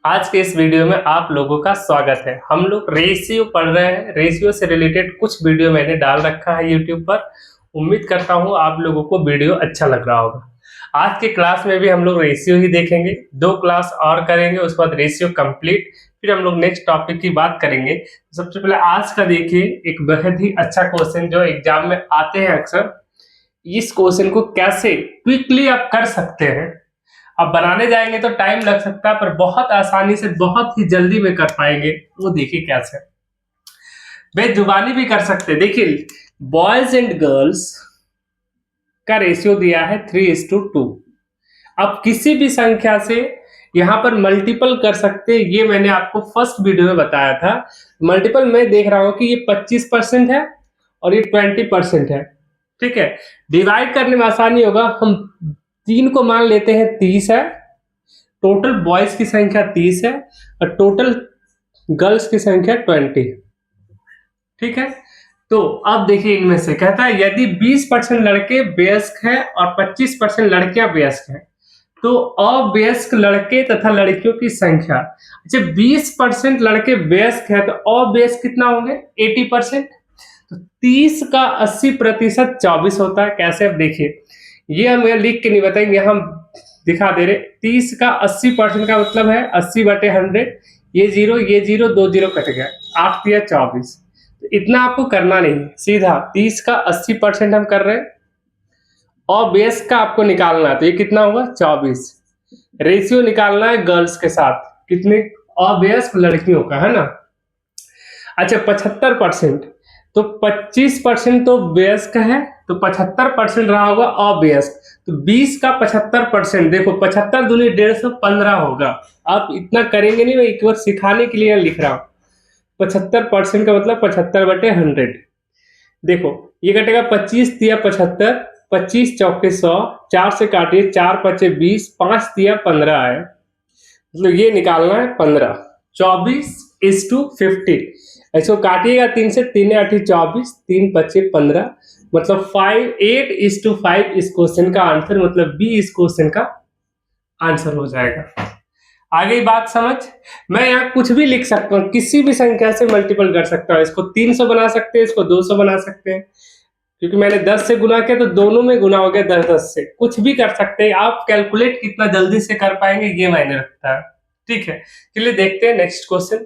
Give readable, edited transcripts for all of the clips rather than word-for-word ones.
आज के इस वीडियो में आप लोगों का स्वागत है। हम लोग रेशियो पढ़ रहे हैं। रेशियो से रिलेटेड कुछ वीडियो मैंने डाल रखा है यूट्यूब पर। उम्मीद करता हूं आप लोगों को वीडियो अच्छा लग रहा होगा। आज के क्लास में भी हम लोग रेशियो ही देखेंगे, 2 क्लास और करेंगे, उसके बाद रेशियो कंप्लीट, फिर हम लोग नेक्स्ट टॉपिक की बात करेंगे। सबसे पहले आज का देखिए, एक बेहद ही अच्छा क्वेश्चन जो एग्जाम में आते हैं अक्सर। इस क्वेश्चन को कैसे क्विकली आप कर सकते हैं। अब बनाने जाएंगे तो टाइम लग सकता है, पर बहुत आसानी से बहुत ही जल्दी में कर पाएंगे। वो देखिए कैसे, बेजुबानी भी कर सकते हैं। देखिए, बॉयज एंड गर्ल्स का रेशियो दिया है 3:2। अब किसी भी संख्या से यहां पर मल्टीपल कर सकते हैं। ये मैंने आपको फर्स्ट वीडियो में बताया था। मल्टीपल मैं देख रहा हूं कि ये 25% है और ये 20% है। ठीक है, डिवाइड करने में आसानी होगा। हम 3 को मान लेते हैं 30 है, टोटल बॉयज की संख्या 30 है और टोटल गर्ल्स की संख्या 20 है। ठीक है, तो अब देखिए, इनमें से कहता है यदि 20% लड़के वयस्क हैं और 25% लड़कियां वयस्क हैं तो अवयस्क लड़के तथा लड़कियों की संख्या। अच्छा, 20% लड़के वयस्क है तो अवयस्क कितना होंगे? 80%। तो 30 का 80% 24 होता है। कैसे? अब देखिए, ये हम लिख के नहीं बताएंगे, हम दिखा दे रहे। 30 का 80% का मतलब है 80/100। ये जीरो 2 जीरो कट गया, 8 दिया 24। तो इतना आपको करना नहीं, सीधा 30 का 80% हम कर रहे हैं और बेस का आपको निकालना है। तो ये कितना होगा? 24। रेशियो निकालना है गर्ल्स के साथ, कितने? अवयस्क लड़कियों का, है ना। अच्छा, 75%, तो 25% तो वयस्क है, तो 75% रहा होगा अवयस्क। तो 20 का 75%, देखो 75 दूनी 150, 15 होगा। आप इतना करेंगे नहीं, मैं एक बार सिखाने के लिए लिख रहा हूँ। 75% का मतलब 75/100। देखो ये कटेगा, 25 दिया 75, 25 चौके 100, 4 से काटिए, 4 5 20, 5 दिया 15 है। मतलब ये निकालना है 15। 24:50। ऐसे काटिएगा 3 से, 3 8 24, 3 5 15, मतलब 8:5 इस क्वेश्चन का आंसर, मतलब बी इस क्वेश्चन का आंसर हो जाएगा। आगे बात समझ। मैं यहाँ कुछ भी लिख सकता हूँ, किसी भी संख्या से मल्टीपल कर सकता हूँ। इसको 300 बना सकते हैं, इसको 200 बना सकते हैं, क्योंकि मैंने 10 से गुना किया तो दोनों में गुना हो गया 10 से। कुछ भी कर सकते हैं आप। कैलकुलेट कितना जल्दी से कर पाएंगे ये मायने रखता है। ठीक है, चलिए देखते हैं नेक्स्ट क्वेश्चन।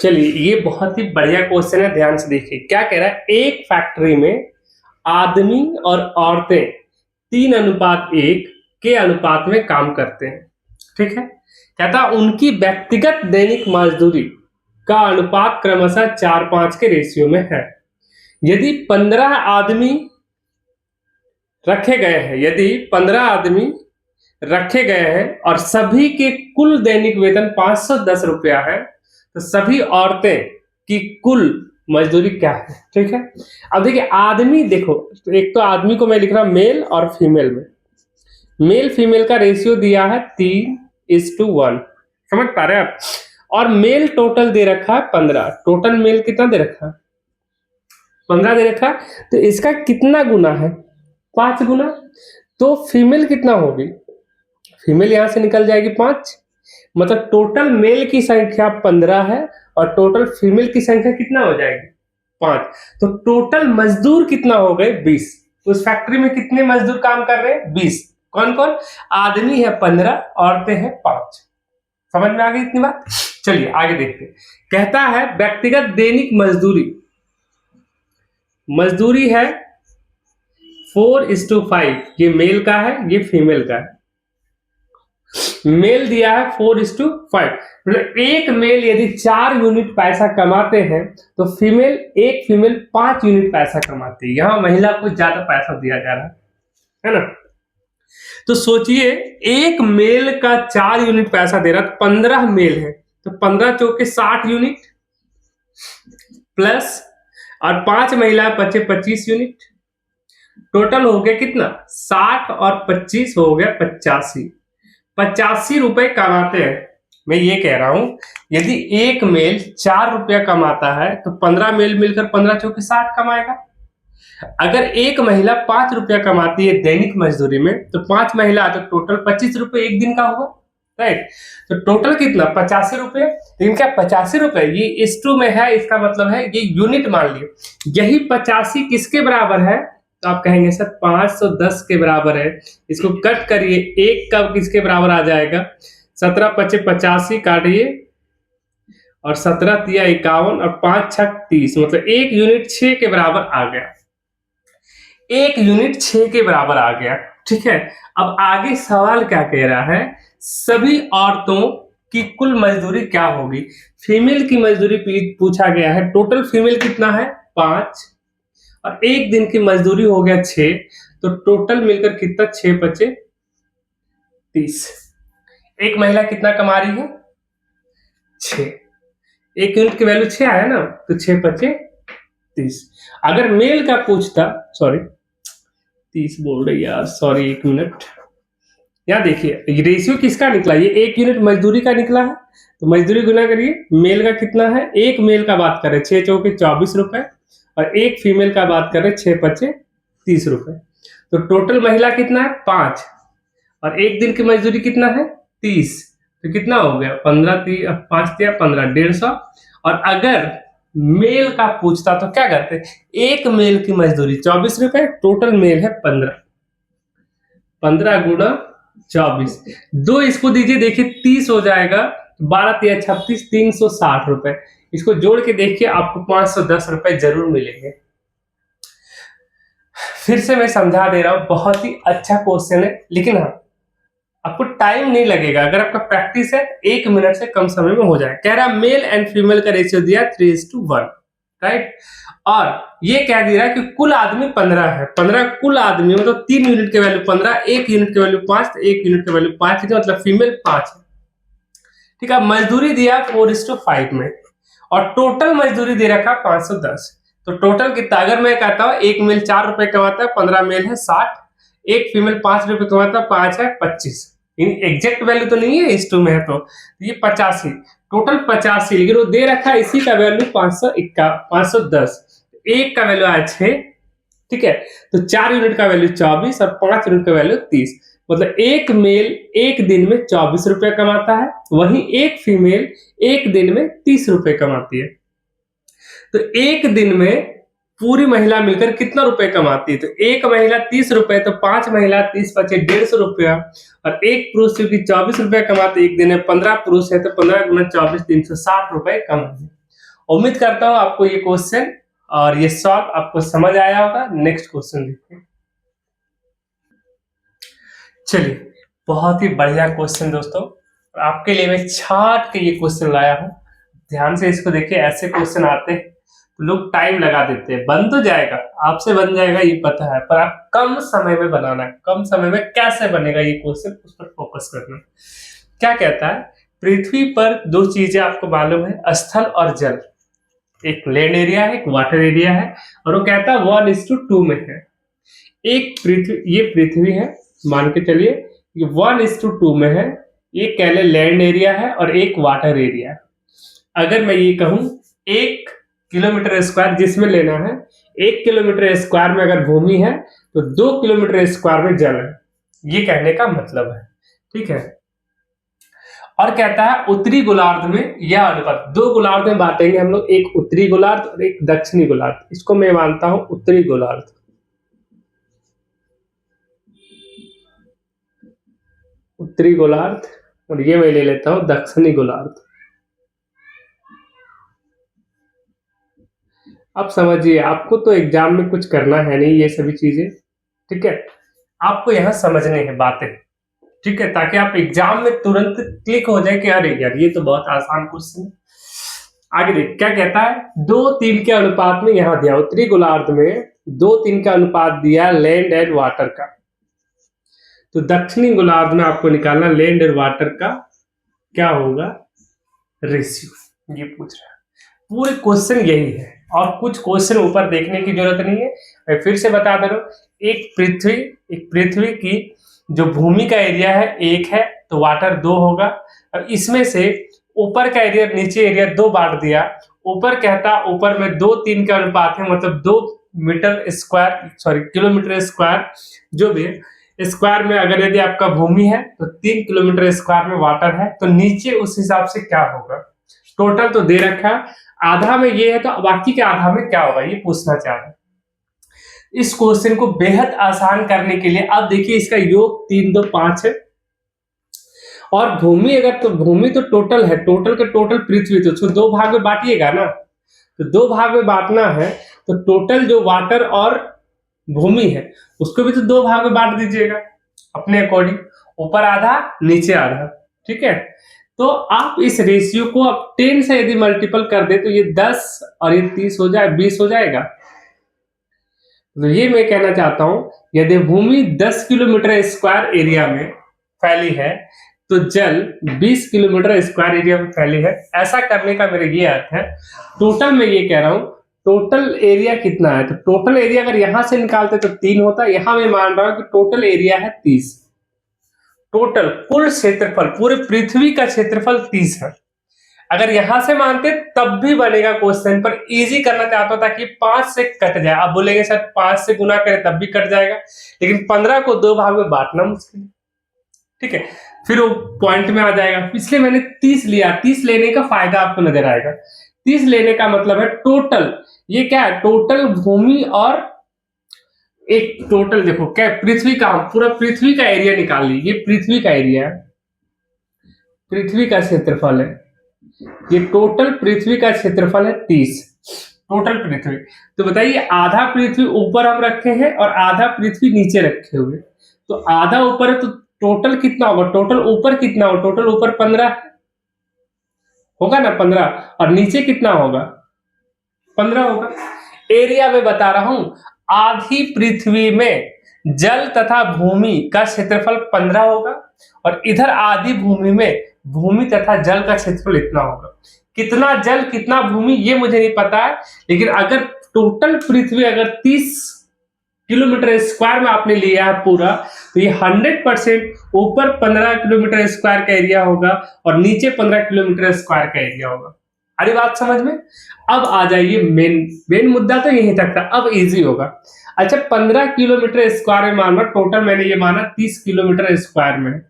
चलिए, ये बहुत ही बढ़िया क्वेश्चन है, ध्यान से देखिए क्या कह रहा है। एक फैक्ट्री में आदमी और औरतें 3:1 के अनुपात में काम करते हैं। ठीक है, कहता उनकी व्यक्तिगत दैनिक मजदूरी का अनुपात क्रमशः 4:5 के रेशियो में है। यदि 15 आदमी रखे गए हैं, यदि 15 आदमी रखे गए हैं और सभी के कुल दैनिक वेतन 510 रुपया है, तो सभी औरतें की कुल मजदूरी क्या है? ठीक है, अब देखिए आदमी, देखो एक तो आदमी को मैं लिख रहा हूं मेल और फीमेल में। मेल फीमेल का रेशियो दिया है 3:1, समझ पा रहे हैं आप। और मेल टोटल दे रखा है 15। टोटल मेल कितना दे रखा है? 15 दे रखा है। तो इसका कितना गुना है? 5 गुना। तो फीमेल कितना होगी? फीमेल यहां से निकल जाएगी 5। मतलब टोटल मेल की संख्या 15 है और टोटल फीमेल की संख्या कितना हो जाएगी? 5। तो टोटल मजदूर कितना हो गए? 20। उस फैक्ट्री में कितने मजदूर काम कर रहे हैं? 20। कौन कौन? आदमी है 15, औरतें हैं 5। समझ में आ गई इतनी बात? चलिए आगे देखते हैं। कहता है व्यक्तिगत दैनिक मजदूरी, मजदूरी है 4:5। ये मेल का है, ये फीमेल का है। मेल दिया है 4:5, मतलब एक मेल यदि 4 यूनिट पैसा कमाते हैं तो एक फीमेल 5 यूनिट पैसा कमाती है। यहां महिला को ज्यादा पैसा दिया जा रहा है ना। तो सोचिए, एक मेल का 4 यूनिट पैसा दे रहा है, तो 15 मेल है, तो 15 चौके 60 यूनिट प्लस, और 5 महिला 25 यूनिट। टोटल हो गया कितना? 60 और 25 हो गया 85 रुपए कमाते हैं। मैं ये कह रहा हूं, यदि एक मेल 4 रुपया कमाता है तो 15 मेल मिलकर 15 चौके 60 कमाएगा। अगर एक महिला 5 रुपया कमाती है दैनिक मजदूरी में, तो 5 महिला तो टोटल 25 रुपए एक दिन का होगा, राइट। तो टोटल कितना 85 रुपए। लेकिन क्या 85 रुपए ये इस टू में है, इसका मतलब है ये यूनिट मान लिए। यही 85 किसके बराबर है, तो आप कहेंगे सर 510 के बराबर है। इसको कट करिए, एक का किसके बराबर आ जाएगा, 17 पचे 85 काटिए और 17 तिया 51 और 5 छक 30, मतलब एक यूनिट 6 के बराबर आ गया। एक यूनिट 6 के बराबर आ गया, ठीक है। अब आगे सवाल क्या कह रहा है, सभी औरतों की कुल मजदूरी क्या होगी। फीमेल की मजदूरी पूछा गया है। टोटल फीमेल कितना है 5 और एक दिन की मजदूरी हो गया 6, तो टोटल मिलकर कितना 6 पचे 30। एक महिला कितना कमा रही है 6, एक यूनिट की वैल्यू 6 आया ना, तो 6 पचे 30। अगर मेल का पूछता, सॉरी 30 बोल रही यार, सॉरी 1 मिनट। यहाँ देखिए रेशियो किसका निकला, ये एक यूनिट मजदूरी का निकला है, तो मजदूरी गुना करिए। मेल का कितना है, एक मेल का बात करें 6 चौके 24 रुपए और एक फीमेल का बात करें 6 पचे 30 रुपए। तो टोटल महिला कितना है 5 और एक दिन की मजदूरी कितना है 30, तो कितना हो गया 15 5 तिया 15 150। और अगर मेल का पूछता तो क्या करते, एक मेल की मजदूरी 24 रुपए, टोटल मेल है 15 गुणा 24, 2 इसको दीजिए, देखिए 30 हो जाएगा, 12 तिया 36 360 रुपए। इसको जोड़ के देखिए आपको 510 रुपए जरूर मिलेंगे। फिर से मैं समझा दे रहा हूं, बहुत ही अच्छा क्वेश्चन है, लेकिन हाँ आपको टाइम नहीं लगेगा। अगर आपका प्रैक्टिस है 1 मिनट से कम समय में हो जाए। कह रहा मेल एंड फीमेल का रेशियो दिया 3:1, राइट। और ये क्या दे रहा है कि कुल आदमी 15 है, 15 कुल आदमी मतलब 3 यूनिट के वैल्यू 15, 1 यूनिट के वैल्यू 5, तो 1 यूनिट के वैल्यू 5, मतलब फीमेल 5 है, ठीक है। मजदूरी दिया 4:5 में और टोटल मजदूरी दे रखा 510। तो टोटल कितना, अगर मैं कहता हूँ एक मेल 4 रुपए कमाता है, 15 मेल है 60, एक फीमेल 5 रुपए कमाता है, 5 है 25। इन एग्जैक्ट वैल्यू तो नहीं है, इस टू में है, तो ये 85, टोटल 85, लेकिन वो दे रखा है इसी का वैल्यू 510, एक का वैल्यू आया 6, ठीक है। तो 4 यूनिट का वैल्यू 24 और 5 यूनिट का वैल्यू 30, मतलब एक मेल एक दिन में 24 रुपए कमाता है, वहीं एक फीमेल एक दिन में 30 रुपए कमाती है। तो एक दिन में पूरी महिला मिलकर कितना रुपए कमाती है, तो एक महिला 30 रुपए, तो 5 महिला 30 पचे 150 रुपया, और एक पुरुष क्योंकि 24 रुपया कमाते एक दिन में, 15 पुरुष है तो 15 गुना 24 360 रुपए कमाते। उम्मीद करता हूं आपको ये क्वेश्चन और ये सॉल्व आपको समझ आया होगा। नेक्स्ट क्वेश्चन देखिए। चलिए बहुत ही बढ़िया क्वेश्चन दोस्तों, आपके लिए मैं छाट के ये क्वेश्चन लाया हूं। ध्यान से इसको देखिए, ऐसे क्वेश्चन आते हैं तो लोग टाइम लगा देते हैं। बन तो जाएगा, आपसे बन जाएगा ये पता है, पर आप कम समय में बनाना है। कम समय में कैसे बनेगा ये क्वेश्चन, उस पर फोकस करना। क्या कहता है, पृथ्वी पर 2 चीजें आपको मालूम है, स्थल और जल। एक लैंड एरिया है, एक वाटर एरिया है, और वो कहता है 1:2 में है। एक पृथ्वी, ये पृथ्वी है मान के चलिए, ये 1:2 में है। ये कह ले लैंड एरिया है और एक वाटर एरिया है। अगर मैं ये कहूं 1 किलोमीटर स्क्वायर जिसमें लेना है, 1 किलोमीटर स्क्वायर में अगर भूमि है तो 2 किलोमीटर स्क्वायर में जल है, ये कहने का मतलब है, ठीक है। और कहता है उत्तरी गोलार्ध में यह अनुपात, 2 गोलार्ध में बांटेंगे हम लोग, एक उत्तरी गोलार्ध और एक दक्षिणी गोलार्ध। इसको मैं मानता हूं उत्तरी गोलार्ध, उत्तरी गोलार्ध, और ये मैं ले लेता हूं दक्षिणी गोलार्ध। अब समझिए, आपको तो एग्जाम में कुछ करना है नहीं ये सभी चीजें, ठीक है। आपको यहाँ समझने हैं बातें, ठीक है, ताकि आप एग्जाम में तुरंत क्लिक हो जाए कि अरे यार ये तो बहुत आसान क्वेश्चन है। आगे देख क्या कहता है, 2:3 के अनुपात में यहाँ दिया, उत्तरी गोलार्ध में 2:3 का अनुपात दिया लैंड एंड वाटर का। तो दक्षिणी गोलार्ध में आपको निकालना लैंड और वाटर का क्या होगा रेशियो, ये पूछ रहा है। पूरे क्वेश्चन यही है और कुछ क्वेश्चन ऊपर देखने की जरूरत नहीं है। मैं फिर से बता दे रहा हूँ, एक पृथ्वी की जो भूमि का एरिया है 1 है, तो वाटर 2 होगा, और इसमें से ऊपर का एरिया नीचे एरिया 2 बांट दिया। ऊपर कहता ऊपर में 2:3 का अनुपात है, मतलब 2 किलोमीटर स्क्वायर जो भी स्क्वायर में, अगर यदि आपका भूमि है तो 3 किलोमीटर स्क्वायर में वाटर है, तो नीचे उस हिसाब से क्या होगा। टोटल तो दे रखा है, आधा में ये है तो बाकी के आधा में क्या होगा, ये पूछना चाह रहा है। इस क्वेश्चन को बेहद आसान करने के लिए अब देखिए, इसका योग 3 2 5 है, और भूमि अगर, तो भूमि तो टोटल है, टोटल का टोटल पृथ्वी, तो उसको 2 भाग में बांटिएगा ना, तो 2 भाग में बांटना है, तो टोटल जो वाटर और भूमि है उसको भी तो 2 भाग में बांट दीजिएगा अपने अकॉर्डिंग, ऊपर आधा नीचे आधा, ठीक है। तो आप इस रेशियो को अब 10 से यदि मल्टीपल कर दे तो ये 10 और ये 30 हो जाए, 20 हो जाएगा। तो ये मैं कहना चाहता हूं, यदि भूमि 10 किलोमीटर स्क्वायर एरिया में फैली है तो जल 20 किलोमीटर स्क्वायर एरिया में फैली है। ऐसा करने का मेरा ये अर्थ है, टोटल मैं ये कह रहा हूं, टोटल एरिया कितना है, तो टोटल एरिया अगर यहां से निकालते तो 3 होता, यहां मैं मान रहा हूं कि टोटल एरिया है 30। टोटल कुल क्षेत्रफल, पूरे पृथ्वी का क्षेत्रफल 30 है। अगर यहां से मानते तब भी बनेगा क्वेश्चन, पर इजी करना चाहता था कि 5 से कट जाए। आप बोलेंगे सर 5 से गुना करें तब भी कट जाएगा, लेकिन 15 को 2 भाग में बांटना मुश्किल है, ठीक है, फिर वो पॉइंट में आ जाएगा। इसलिए मैंने 30 लिया। 30 लेने का फायदा आपको नजर आएगा। 30 लेने का मतलब है टोटल, ये क्या है, टोटल भूमि और एक टोटल, देखो क्या, पृथ्वी का, पूरा पृथ्वी का एरिया निकाल ली, ये पृथ्वी का एरिया है, पृथ्वी का क्षेत्रफल है, ये टोटल पृथ्वी का क्षेत्रफल है 30, टोटल पृथ्वी। तो बताइए, आधा पृथ्वी ऊपर हम रखे हैं और आधा पृथ्वी नीचे रखे हुए, तो आधा ऊपर है तो टोटल कितना होगा, टोटल ऊपर कितना होगा, टोटल ऊपर 15 होगा ना, 15, और नीचे कितना होगा, 15 होगा। एरिया में बता रहा हूं, आधी पृथ्वी में जल तथा भूमि का क्षेत्रफल 15 होगा, और इधर आधी भूमि में भूमि तथा जल का क्षेत्रफल इतना होगा। कितना जल कितना भूमि ये मुझे नहीं पता है, लेकिन अगर टोटल पृथ्वी अगर 30 किलोमीटर स्क्वायर में आपने लिया है पूरा, तो ये 100% ऊपर 15 किलोमीटर स्क्वायर का एरिया होगा और नीचे 15 किलोमीटर स्क्वायर का एरिया होगा। अरे बात समझ में। अब आ जाइए मेन मुद्दा तो यही तक था, अब इजी होगा। अच्छा, 15 किलोमीटर स्क्वायर में माना, टोटल मैंने ये माना 30 किलोमीटर स्क्वायर में,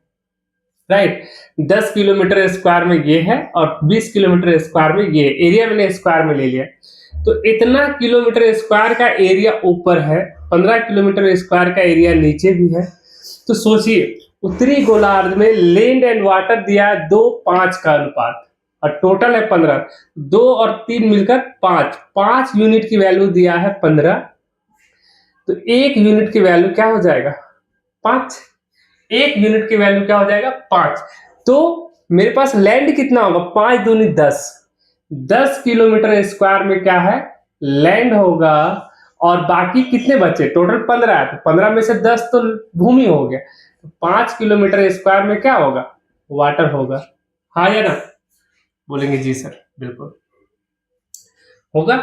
राइट। 10 किलोमीटर स्क्वायर में ये है और 20 किलोमीटर स्क्वायर में ये, एरिया मैंने स्क्वायर में ले लिया। तो इतना किलोमीटर स्क्वायर का एरिया ऊपर है, 15 किलोमीटर स्क्वायर का एरिया नीचे भी है। तो सोचिए, उत्तरी गोलार्ध में लैंड एंड वाटर दिया है 2:5 का अनुपात, और टोटल है 15, 2 और 3 मिलकर 5 यूनिट की वैल्यू दिया है 15, तो 1 यूनिट की वैल्यू क्या हो जाएगा, 5। 1 यूनिट की वैल्यू क्या हो जाएगा, 5। तो मेरे पास लैंड कितना होगा, 5 दूनी 10, 10 किलोमीटर स्क्वायर में क्या है, लैंड होगा, और बाकी कितने बचे, टोटल 15 है, तो 15 में से 10 तो भूमि हो गया, तो 5 किलोमीटर स्क्वायर में क्या होगा, वाटर होगा। हाँ या ना, बोलेंगे जी सर, बिल्कुल होगा।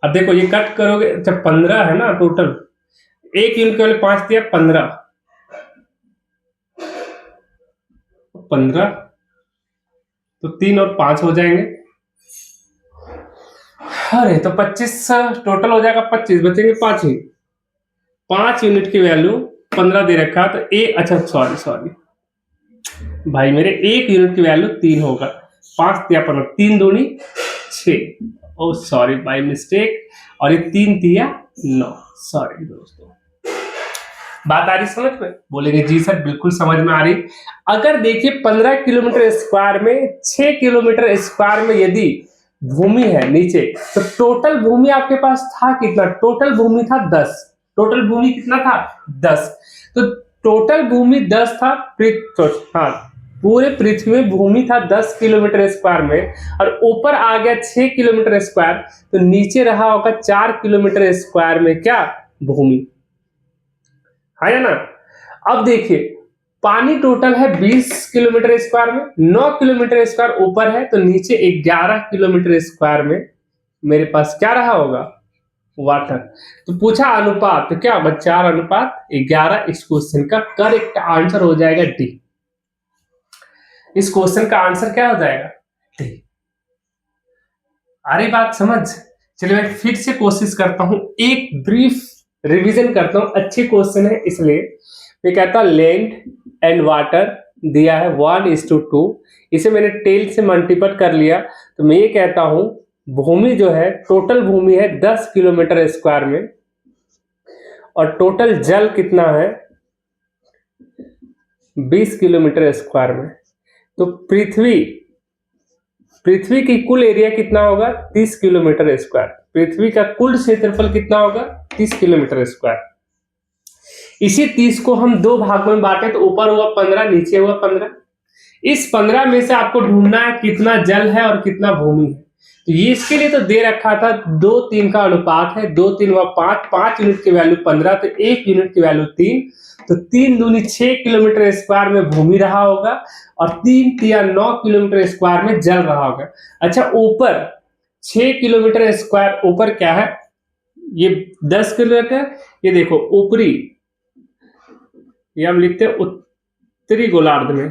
अब देखो ये कट करोगे, जब 15 है ना टोटल, 1 यूनिट के वाले 5 दिया, 15 तो 3 और 5 हो जाएंगे, अरे तो 25 टोटल हो जाएगा, 25 बचेंगे 5 ही। 5 यूनिट की वैल्यू 15 दे रखा, तो अच्छा सॉरी भाई, मेरे 1 यूनिट की वैल्यू 3 होगा, 5 दिया 15, 3 दूनी 6, ओ सॉरी बाय मिस्टेक, और ये 3 दिया 9, सॉरी दोस्तों। बात आ रही समझ में, बोलेंगे जी सर बिल्कुल समझ में आ रही। अगर देखिए 15 किलोमीटर स्क्वायर में 6 किलोमीटर स्क्वायर में यदि भूमि है नीचे, तो टोटल भूमि आपके पास था कितना, टोटल भूमि था 10, टोटल भूमि कितना था 10, तो टोटल भूमि 10 था, हाँ पूरे पृथ्वी में भूमि था 10 किलोमीटर स्क्वायर में, और ऊपर आ गया 6 किलोमीटर स्क्वायर, तो नीचे रहा होगा 4 किलोमीटर स्क्वायर में क्या, भूमि, है ना। अब देखिए पानी टोटल है 20 किलोमीटर स्क्वायर में, 9 किलोमीटर स्क्वायर ऊपर है, तो नीचे 11 किलोमीटर स्क्वायर में मेरे पास क्या रहा होगा, वाटर। तो पूछा अनुपात, तो क्या होगा 4:11। इस क्वेश्चन का करेक्ट आंसर हो जाएगा डी। इस क्वेश्चन का आंसर क्या हो जाएगा, डी। आ रही बात समझ? चलिए मैं फिर से कोशिश करता हूं, एक ब्रीफ रिवीजन करता हूं, अच्छे क्वेश्चन है इसलिए। मैं कहता लैंड एंड वाटर दिया है 1:2, इसे मैंने टेल से मल्टीपल कर लिया, तो मैं ये कहता हूं भूमि जो है, टोटल भूमि है 10 किलोमीटर स्क्वायर में, और टोटल जल कितना है 20 किलोमीटर स्क्वायर में। तो पृथ्वी की कुल एरिया कितना होगा 30 किलोमीटर स्क्वायर। पृथ्वी का कुल क्षेत्रफल कितना होगा 30 किलोमीटर स्क्वायर। इसी 30 को हम दो भाग में बांटे, तो ऊपर हुआ 15, नीचे हुआ 15। इस 15 में से आपको ढूंढना है कितना जल है और कितना भूमि है। तो ये इसके लिए तो दे रखा था 2:3 का अनुपात है, 2:3 हुआ 5, 5 यूनिट की वैल्यू 15, तो 1 यूनिट की वैल्यू 3, तो 3 दूनी 6 किलोमीटर स्क्वायर में भूमि रहा होगा, और 3 तिया 9 किलोमीटर स्क्वायर में जल रहा होगा। अच्छा, ऊपर 6 किलोमीटर स्क्वायर ऊपर क्या है, ये 10 किलोमीटर, ये देखो ऊपरी, ये हम लिखते हैं उत्तरी गोलार्ध में।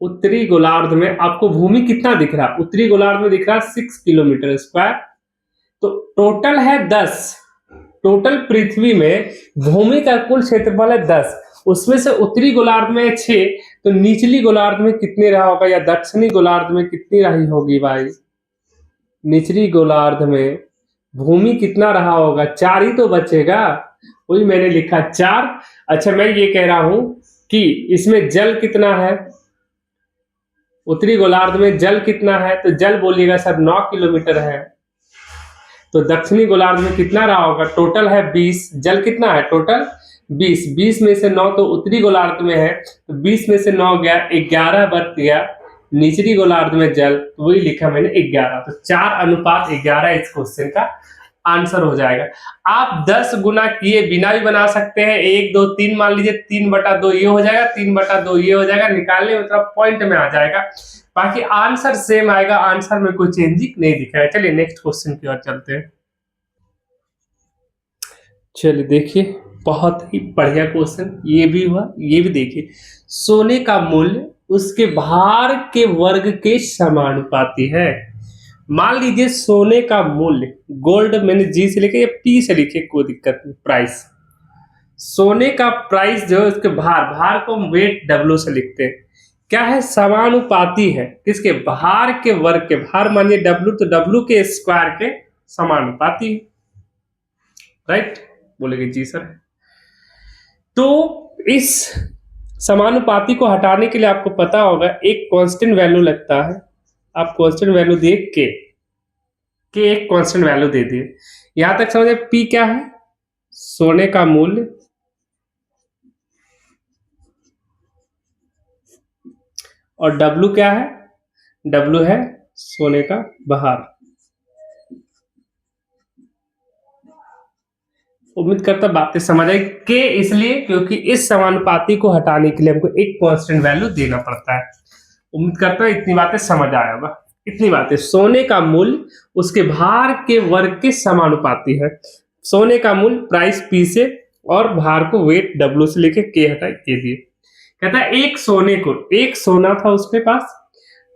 उत्तरी गोलार्ध में आपको भूमि कितना दिख रहा है, उत्तरी गोलार्ध में दिख रहा है 6 किलोमीटर स्क्वायर। तो टोटल है 10, टोटल पृथ्वी में भूमि का कुल क्षेत्रफल है 10, उसमें से उत्तरी गोलार्ध में 6, तो निचली गोलार्ध में कितने रहा होगा, या दक्षिणी गोलार्ध में कितनी रही होगी भाई? निचली गोलार्ध में भूमि कितना रहा होगा, 4 ही तो बचेगा, वही मैंने लिखा 4। अच्छा, मैं ये कह रहा हूं कि इसमें जल कितना है, उत्तरी गोलार्ध में जल कितना है, तो जल बोलिएगा सर 9 किलोमीटर है। तो दक्षिणी गोलार्ध में कितना रहा होगा, टोटल है 20, जल कितना है टोटल 20, 20 में से 9 तो उत्तरी गोलार्ध में है, तो 20 में से 9 गया, 11 बच गया निचली गोलार्ध में जल, तो वही लिखा मैंने 11। तो 4:11 इस क्वेश्चन का आंसर हो जाएगा। आप 10 गुना किए बिना भी बना सकते हैं, 1 2 3 मान लीजिए, 3/2 ये हो जाएगा, 3/2 ये हो जाएगा, निकालने में मतलब पॉइंट में आ जाएगा, बाकी आंसर सेम आएगा, आंसर में कोई चेंजिंग नहीं दिखाएगा। चलिए नेक्स्ट क्वेश्चन की ओर चलते हैं। चलिए देखिए, बहुत ही बढ़िया क्वेश्चन ये भी हुआ, ये भी देखिए। सोने का मूल्य उसके भार के वर्ग के समानुपाती है। मान लीजिए सोने का मूल्य, गोल्ड मैंने जी से लिखे या पी से लिखे, कोई दिक्कत नहीं, प्राइस, सोने का प्राइस जो है उसके भार को वेट डब्ल्यू से लिखते हैं, क्या है समानुपाती है किसके, भार के वर्ग के, भार मानिए डब्ल्यू, तो डब्ल्यू के स्क्वायर के समानुपाती है, राइट? बोलेंगे जी सर। तो इस समानुपाती को हटाने के लिए आपको पता होगा एक कांस्टेंट वैल्यू लगता है, आप कांस्टेंट वैल्यू देख के एक कांस्टेंट वैल्यू दे दिए। यहां तक समझे, पी क्या है, सोने का मूल्य, और डब्ल्यू क्या है, डब्ल्यू है सोने का भार। उम्मीद करता बातें समझ आई, के इसलिए क्योंकि इस समानुपाती को हटाने के लिए हमको एक कांस्टेंट वैल्यू देना पड़ता है। उम्मीद करता हूं इतनी बातें समझ आया होगा। इतनी बातें, सोने का मूल्य उसके भार के वर्ग के समानुपाती है। सोने का मूल्य प्राइस पी से, और भार को वेट डब्ल्यू से लेके के हटाए के दिए। कहता है एक सोने को, एक सोना था उसके पास,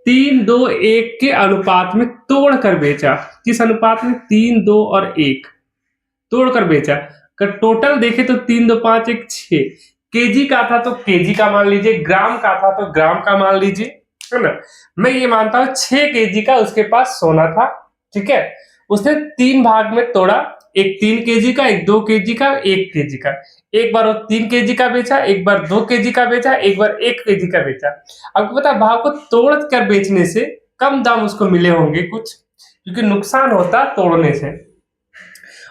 3:2:1 के अनुपात में तोड़कर बेचा। किस अनुपात में, 3:2 और 1 तोड़कर बेचा। अगर टोटल देखे तो 3 2 5 1 6, केजी का था तो केजी का मान लीजिए, ग्राम का था तो ग्राम का मान लीजिए, है ना? मैं ये मानता हूं 6 केजी का उसके पास सोना था, ठीक है? उसने 3 भाग में तोड़ा, एक 3 केजी का, एक 2 केजी का, 1 केजी का। एक बार वो 3 केजी का बेचा, एक बार 2 केजी का बेचा, एक बार 1 केजी का बेचा। आपको पता है भाव को तोड़ कर बेचने से कम दाम उसको मिले होंगे कुछ, क्योंकि नुकसान होता तोड़ने से।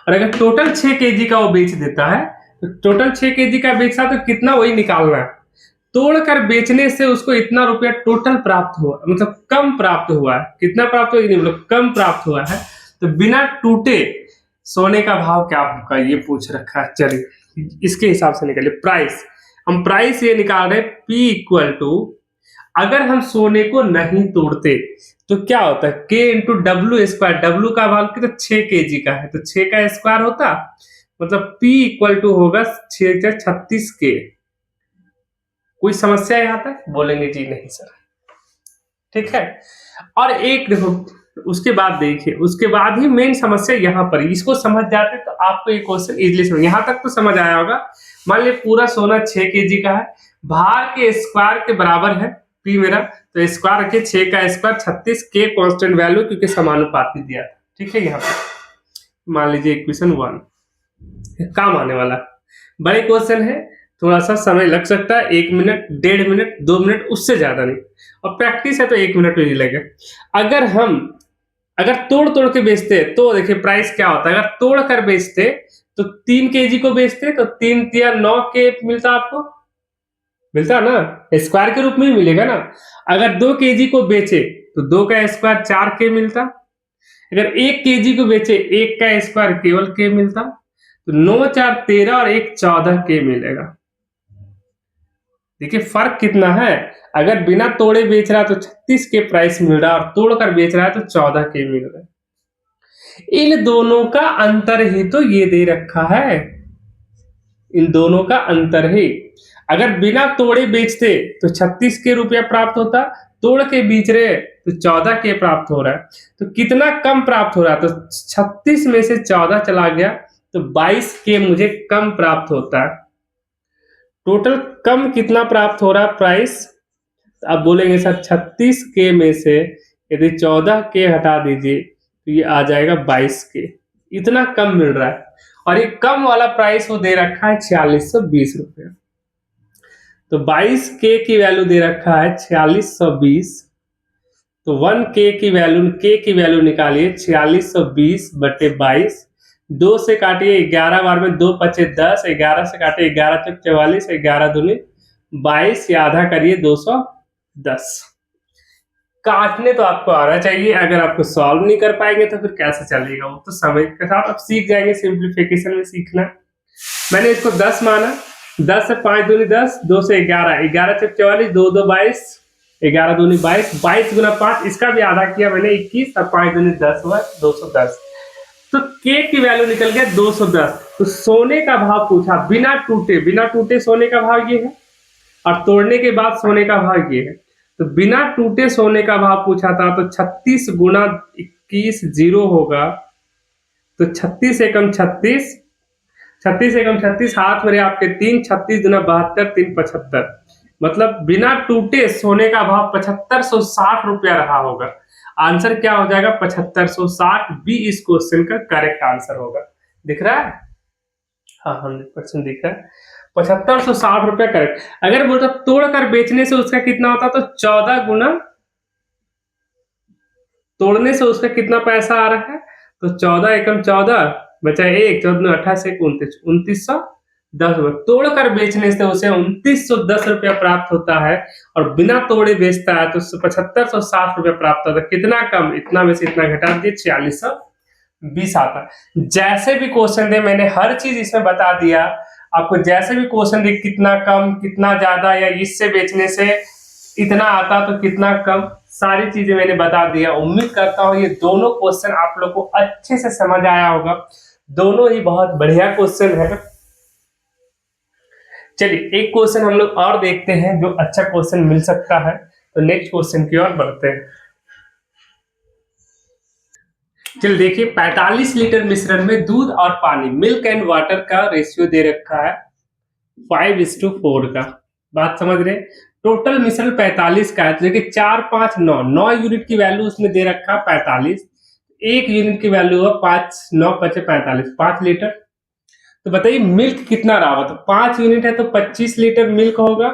और अगर टोटल 6 केजी का वो बेच देता है, तो टोटल 6 केजी का बेचा तो कितना वही निकालना है। तोड़कर बेचने से उसको इतना रुपया टोटल प्राप्त हुआ, मतलब कम प्राप्त हुआ है। कितना प्राप्त हुआ, मतलब कम प्राप्त हुआ है। तो बिना टूटे सोने का भाव क्या होगा ये पूछ रखा है। चलिए इसके हिसाब से निकालिए प्राइस। हम प्राइस ये निकाल रहे P इक्वल टू, अगर हम सोने को नहीं तोड़ते तो क्या होता है, K into W square, W का भाव कितना 6 केजी का है, तो 6 का स्क्वायर होता, मतलब P इक्वल टू होगा 6×36 के। कोई समस्या यहाँ तक, बोलेंगे जी नहीं सर, ठीक है? और एक देखो तो उसके बाद देखिए, उसके बाद ही मेन समस्या यहाँ पर, इसको समझ जाते तो आपको ये क्वेश्चन इजीली समझ, यहाँ तक तो समझ आया होगा। मान लिया पूरा सोना 6 kg का है, भार के स्क्वायर के बराबर है पी मेरा, तो स्क्वायर के 6 का स्क्वायर 36 के कांस्टेंट वैल्यू क्योंकि समानुपाती दिया था, ठीक है। यहाँ पर मान लीजिए इक्वेशन 1 काम आने वाला, बड़े क्वेश्चन है, थोड़ा सा समय लग सकता है, 1 मिनट 1.5 मिनट 2 मिनट, उससे ज्यादा नहीं, और प्रैक्टिस है तो 1 मिनट भी नहीं लगेगा। अगर तोड़ तोड़ के बेचते तो देखिए प्राइस क्या होता है, अगर तोड़ कर बेचते तो 3 kg को बेचते तो 3 या 9 के मिलता, आपको मिलता ना, स्क्वायर के रूप में ही मिलेगा ना। अगर 2 kg को बेचे तो 2 का स्क्वायर 4 के मिलता, अगर 1 kg को बेचे 1 का स्क्वायर केवल के मिलता, तो 9 4 13 और 1 14 के मिलेगा। देखिए फर्क कितना है, अगर बिना तोड़े बेच रहा है तो 36 के प्राइस मिल रहा है, और तोड़कर बेच रहा है तो 14 के मिल रहा है। इन दोनों का अंतर ही तो ये दे रखा है, इन दोनों का अंतर ही। अगर बिना तोड़े बेचते तो 36 के रुपया प्राप्त होता, तोड़ के बेच रहे तो 14 के प्राप्त हो रहा है, तो कितना कम प्राप्त हो रहा है, तो 36 में से 14 चला गया तो 22 के मुझे कम प्राप्त होता है। टोटल कम कितना प्राप्त हो रहा है प्राइस, अब बोलेंगे सर 36 के में से यदि 14 के हटा दीजिए तो ये आ जाएगा 22 के, इतना कम मिल रहा है। और ये कम वाला प्राइस वो दे रखा है 4620 रुपये, तो 22 के की वैल्यू दे रखा है 4620, तो 1 के की वैल्यू निकालिए 4620 बटे 22, 2 से काटिए 11 बार में 2 पचे 10, 11 से काटिए 11 चौक 44, 11 दूनी 22, या आधा करिए 210। काटने तो आपको आना चाहिए, अगर आपको सॉल्व नहीं कर पाएंगे तो फिर कैसे चलेगा, वो तो समय के साथ आप सीख जाएंगे, सिंप्लीफिकेशन में सीखना। मैंने इसको 10 माना, 10 से 5 दूनी 10, 2 से 11, 11 चौक 44, 2 2 22, 11 दूनी 22, 22 गुना 5, इसका भी आधा किया मैंने 21, और 5 दूनी 10 हुआ 210, तो के की वैल्यू निकल गया 210। तो सोने का भाव पूछा बिना टूटे सोने का भाव ये है, और तोड़ने के बाद सोने का भाव ये है, तो बिना टूटे सोने का भाव पूछा था, तो 36 गुना 21 0 होगा, तो 36 एकम 36, 36 एकम 36, हाथ मेरे आपके 3, 36 गुना 72, 3 75, मतलब बिना टूटे सोने का भाव 7560 रुपया रहा होगा। आंसर क्या हो जाएगा 7560, बी इस क्वेश्चन का करेक्ट आंसर होगा। दिख रहा है, हाँ 100% दिख रहा है, 7560 रुपया करेक्ट। अगर बोलता तोड़कर बेचने से उसका कितना होता, तो 14 गुना तोड़ने से उसका कितना पैसा आ रहा है, तो 14 एकम 14 बचा 1, 14 28 29, 2910 रुपये। तोड़कर बेचने से उसे 2910 रुपया प्राप्त होता है, और बिना तोड़े बेचता है तो 7560 रुपया प्राप्त होता है। कितना कम, इतना में से इतना घटा दिए 4620 आता है। जैसे भी क्वेश्चन दे मैंने हर चीज इसमें बता दिया आपको, जैसे भी क्वेश्चन दे कितना कम कितना ज्यादा, या इससे बेचने से इतना आता तो कितना कम, सारी चीजें मैंने बता दिया। उम्मीद करता हूँ ये दोनों क्वेश्चन आप लोग को अच्छे से समझ आया होगा, दोनों ही बहुत बढ़िया क्वेश्चन है। चलिए एक क्वेश्चन हम लोग और देखते हैं जो अच्छा क्वेश्चन मिल सकता है, तो नेक्स्ट क्वेश्चन की ओर बढ़ते हैं। चलिए देखिए 45 लीटर मिश्रण में दूध और पानी, मिल्क एंड वाटर का रेशियो दे रखा है 5:4 का, बात समझ रहे। टोटल मिश्रण 45 का है, तो देखिए 4 5 9 यूनिट की वैल्यू उसमें दे रखा है 45, 1 यूनिट की वैल्यू है 5 9 5 45, 5 लीटर। तो बताइए मिल्क कितना रहा होगा, तो 5 यूनिट है तो 25 लीटर मिल्क होगा,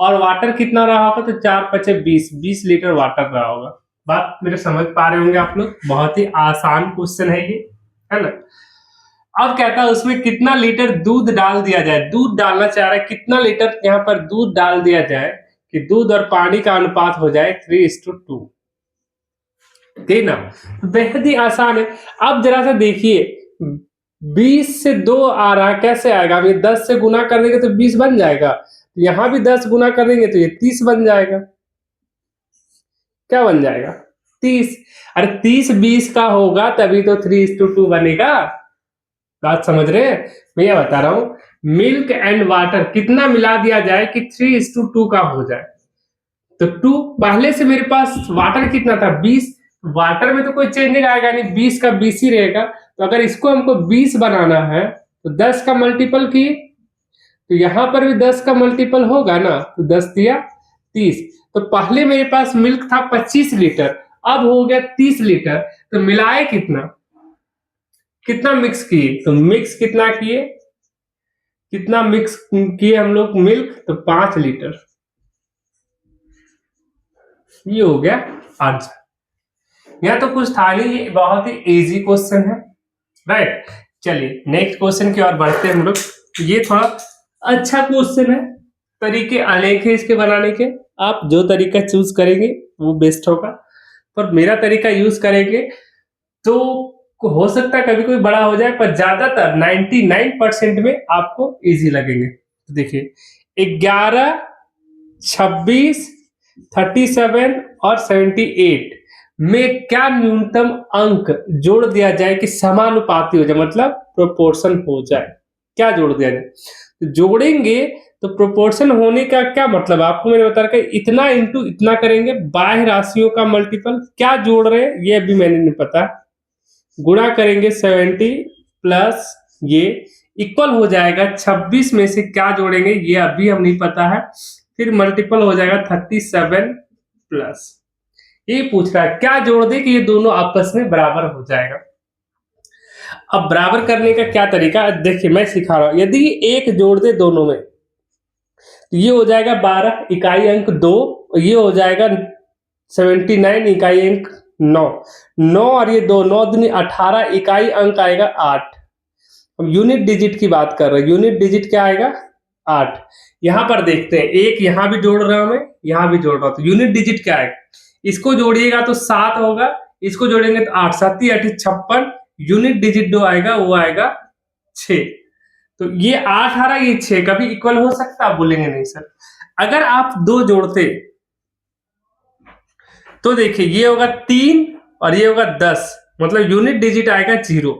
और वाटर कितना रहा होगा, तो 4 5 20 लीटर वाटर रहा होगा। बात मेरे समझ पा रहे होंगे आप लोग, बहुत ही आसान क्वेश्चन है ये, है ना। अब कहता है उसमें कितना लीटर दूध डाल दिया जाए, दूध डालना चाह रहा है, कितना लीटर यहाँ पर दूध डाल दिया जाए कि दूध और पानी का अनुपात हो जाए 3:2, ठीक ना। तो बेहद ही आसान है। अब जरा सा देखिए 20 से 2 आ रहा है, कैसे आएगा, अब ये 10 से गुना कर देंगे तो 20 बन जाएगा, यहां भी 10 गुना कर देंगे तो ये 30 बन जाएगा। क्या बन जाएगा 30, अरे 30 20 का होगा तभी तो 3:2 बनेगा। बात समझ रहे हैं, मैं ये बता रहा हूं मिल्क एंड वाटर कितना मिला दिया जाए कि 3:2 का हो जाए। तो 2 पहले से मेरे पास वाटर कितना था 20, वाटर में तो कोई चेंज नहीं आएगा, नहीं 20 का 20 ही रहेगा। तो अगर इसको हमको 20 बनाना है तो 10 का मल्टीपल किए, तो यहां पर भी 10 का मल्टीपल होगा ना, तो 10 दिया 30। तो पहले मेरे पास मिल्क था 25 लीटर, अब हो गया 30 लीटर। तो मिलाए कितना, कितना मिक्स किए, तो मिक्स कितना किए, कितना मिक्स किए हम लोग मिल्क, तो 5 लीटर। ये हो गया आंसर। यह तो कुछ था नहीं, ये बहुत ही इजी क्वेश्चन है, राइट। चलिए नेक्स्ट क्वेश्चन की ओर बढ़ते हैं हम लोग। ये थोड़ा अच्छा क्वेश्चन है, तरीके अनेक है इसके बनाने के, आप जो तरीका चूज करेंगे वो बेस्ट होगा, पर मेरा तरीका यूज करेंगे तो हो सकता है कभी कोई बड़ा हो जाए, पर ज्यादातर 99% में आपको इजी लगेंगे। तो देखिए 11, 26, 37 और 78 में क्या न्यूनतम अंक जोड़ दिया जाए कि समानुपाती हो जाए, मतलब प्रोपोर्शन हो जाए, क्या जोड़ दिया जाए। तो जोड़ेंगे तो प्रोपोर्शन होने का क्या मतलब, आपको मैंने बता रखा है, इतना इंटू इतना करेंगे, बाह्य राशियों का मल्टीपल, क्या जोड़ रहे हैं ये अभी मैंने नहीं पता, गुणा करेंगे 70 प्लस ये इक्वल हो जाएगा 26 में से क्या जोड़ेंगे ये अभी हम नहीं पता है, फिर मल्टीपल हो जाएगा 37 प्लस, ये पूछ रहा है क्या जोड़ दे कि ये दोनों आपस में बराबर हो जाएगा। अब बराबर करने का क्या तरीका, देखिए मैं सिखा रहा हूं। यदि एक जोड़ दे दोनों में तो ये हो जाएगा 12 इकाई अंक 2, ये हो जाएगा 79 इकाई अंक 9, 9 और ये 2, 9 दूनी 18 इकाई अंक आएगा 8। हम यूनिट डिजिट की बात कर रहे हैं, यूनिट डिजिट क्या आएगा 8। यहां पर देखते हैं, एक यहां भी जोड़ रहा हूं मैं, यहां भी जोड़ रहा हूं, तो यूनिट डिजिट क्या आएगा, इसको जोड़िएगा तो 7 होगा, इसको जोड़ेंगे तो 8, 7 8 56, यूनिट डिजिट जो आएगा वो आएगा 6। तो ये 8 आ रहा है, ये 6 कभी इक्वल हो सकता, आप बोलेंगे नहीं सर। अगर आप दो जोड़ते तो देखिए ये होगा 3 और ये होगा 10, मतलब यूनिट डिजिट आएगा 0,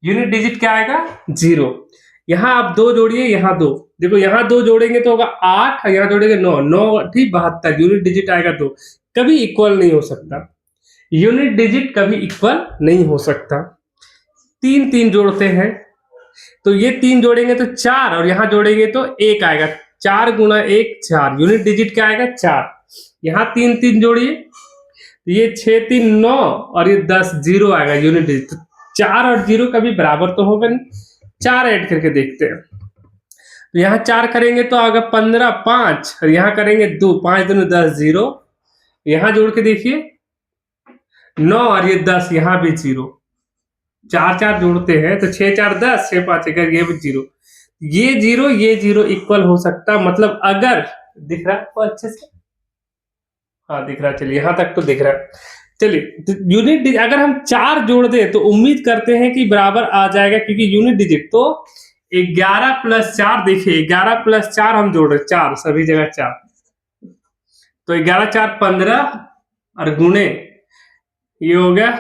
यूनिट डिजिट क्या आएगा 0। यहां आप दो जोड़िए, यहां दो, देखो यहां दो जोड़ेंगे तो होगा 8 और यहां जोड़ेंगे 9, 9 ठीक 72, यूनिट डिजिट आएगा 2, कभी इक्वल नहीं हो सकता, यूनिट डिजिट कभी इक्वल नहीं हो सकता। 3 3 जोड़ते हैं तो ये 3 जोड़ेंगे तो 4 और यहां जोड़ेंगे तो 1 आएगा, 4 गुना 1 4, यूनिट डिजिट क्या आएगा 4। यहां 3 3 जोड़िए, ये 6 3 9 और ये 10 0 आएगा यूनिट डिजिट। तो 4 और 0 कभी बराबर तो होगा नहीं, 4 ऐड करके देखते हैं। तो यहाँ 4 करेंगे तो आगे 15 5 और यहाँ करेंगे 2, 5 2 10 0, यहाँ जोड़ के देखिए 9 और ये 10, यहाँ भी 0, 4 4 जोड़ते हैं तो 6 4 10, 6 5 11, ये भी 0, ये 0 इक्वल हो सकता, मतलब अगर दिख रहा है आपको अच्छे से, हाँ दिख रहा है, चलिए यहाँ तक तो दिख रहा है। चलिए तो यूनिट अगर हम 4 जोड़ दें तो उम्मीद करते हैं कि बराबर आ जाएगा, क्योंकि यूनिट डिजिट तो 11 प्लस 4, देखिए 11 प्लस 4 हम जोड़ रहे 4, सभी जगह 4, तो 11 4 15 और गुणे ये हो गया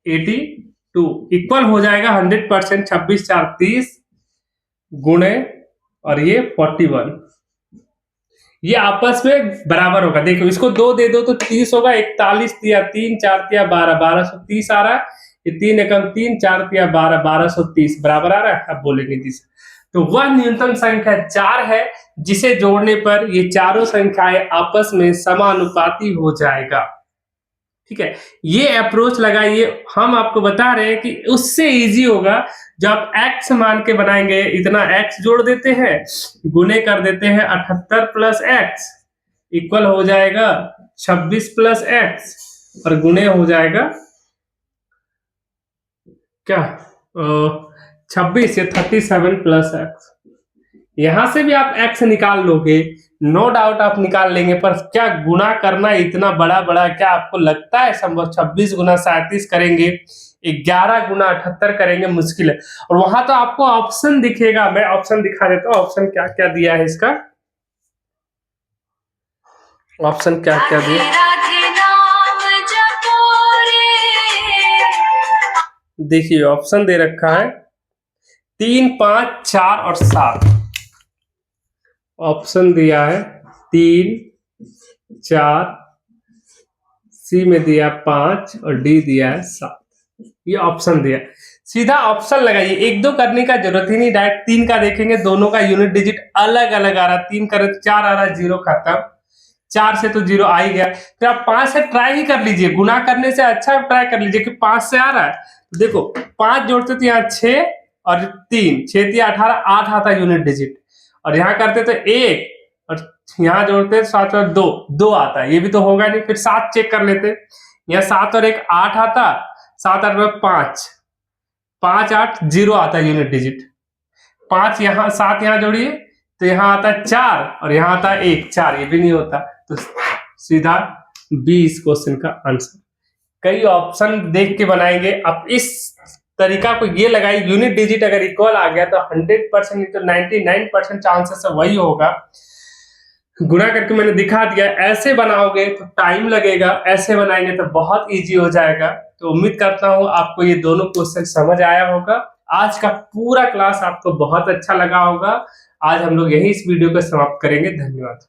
82, इक्वल हो जाएगा 100%, 26 4 30 गुणे और ये 41, ये आपस में बराबर होगा। देखो इसको 2 दे दो तो 30 होगा, 41 दिया 3 4 दिया 12, 1230 आ रहा है, ये 3 एकम 3 4 दिया 12, 1230 बराबर आ रहा है। अब बोलेंगे जिस, तो वह न्यूनतम संख्या 4 है जिसे जोड़ने पर ये चारों संख्याएं आपस में समानुपाती हो जाएगा। ठीक है, ये अप्रोच लगाइए, हम आपको बता रहे हैं कि उससे इजी होगा जब आप x मान के बनाएंगे, इतना x जोड़ देते हैं, गुने कर देते हैं 78 प्लस एक्स इक्वल हो जाएगा 26 प्लस एक्स और गुने हो जाएगा क्या 26 या 37 प्लस एक्स। यहां से भी आप x निकाल लोगे, नो डाउट आप निकाल लेंगे, पर क्या गुना करना इतना बड़ा बड़ा क्या आपको लगता है संभव? 26 गुना 37 करेंगे, 11 गुना 78 करेंगे, मुश्किल है। और वहां तो आपको ऑप्शन दिखेगा, मैं ऑप्शन दिखा देता हूँ, ऑप्शन क्या क्या दिया है इसका, ऑप्शन क्या क्या दिया, देखिए ऑप्शन दे रखा है 3 5 4 और 7, ऑप्शन दिया है 3 4 सी में दिया 5 और डी दिया है 7। ये ऑप्शन दिया, सीधा ऑप्शन लगाइए, 1 2 करने का जरूरत ही नहीं। डायरेक्ट 3 का देखेंगे, दोनों का यूनिट डिजिट अलग अलग आ रहा है। 3 करे तो 4 आ रहा है, 0 खत्म। 4 से तो 0 आ ही गया। फिर आप 5 से ट्राई ही कर लीजिए, गुना करने से अच्छा ट्राई कर लीजिए कि 5 से आ रहा है। देखो 5 जोड़ते तो यहाँ 6 और 3, 6 3 18, 8 आता यूनिट डिजिट। और यहाँ करते तो 1 और यहाँ जोड़ते 7 और 2, 2 आता है। ये भी तो होगा नहीं। फिर 7 चेक कर लेते, यहाँ 7 और 1 8 आता, 7 8 में 5, 5 8 0 आता है यूनिट डिजिट। 5 यहाँ 7 यहाँ जोड़िए तो यहाँ आता है 4 और यहाँ आता है 1, 4, ये भी नहीं होता। तो सीधा बी इस क्वेश्चन का आंसर। कई ऑप्शन देख के बनाएंगे आप। इस तरीका को ये लगाइए, यूनिट डिजिट अगर इक्वल आ गया तो 100% नहीं तो 99% चांसेस वही होगा। गुणा करके मैंने दिखा दिया। ऐसे बनाओगे तो टाइम लगेगा, ऐसे बनाएंगे तो बहुत इजी हो जाएगा। तो उम्मीद करता हूँ आपको ये दोनों क्वेश्चन समझ आया होगा। आज का पूरा क्लास आपको बहुत अच्छा लगा होगा। आज हम लोग यही इस वीडियो को समाप्त करेंगे। धन्यवाद।